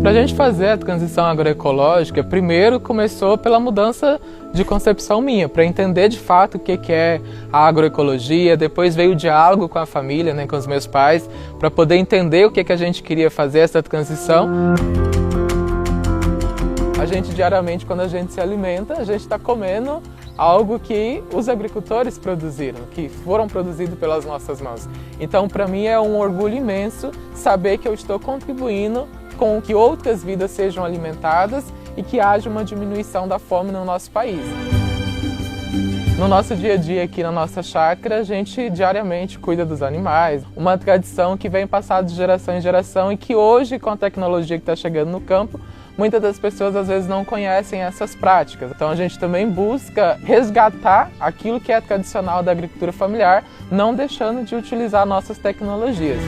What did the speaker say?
Para a gente fazer a transição agroecológica, primeiro começou pela mudança de concepção minha, para entender de fato o que é a agroecologia. Depois veio o diálogo com a família, com os meus pais, para poder entender o que a gente queria fazer essa transição. A gente diariamente, quando a gente se alimenta, a gente está comendo algo que os agricultores produziram, que foram produzidos pelas nossas mãos. Então, para mim é um orgulho imenso saber que eu estou contribuindo com que outras vidas sejam alimentadas e que haja uma diminuição da fome no nosso país. No nosso dia a dia aqui na nossa chácara, a gente diariamente cuida dos animais, uma tradição que vem passada de geração em geração e que hoje, com a tecnologia que está chegando no campo, muitas das pessoas às vezes não conhecem essas práticas. Então a gente também busca resgatar aquilo que é tradicional da agricultura familiar, não deixando de utilizar nossas tecnologias.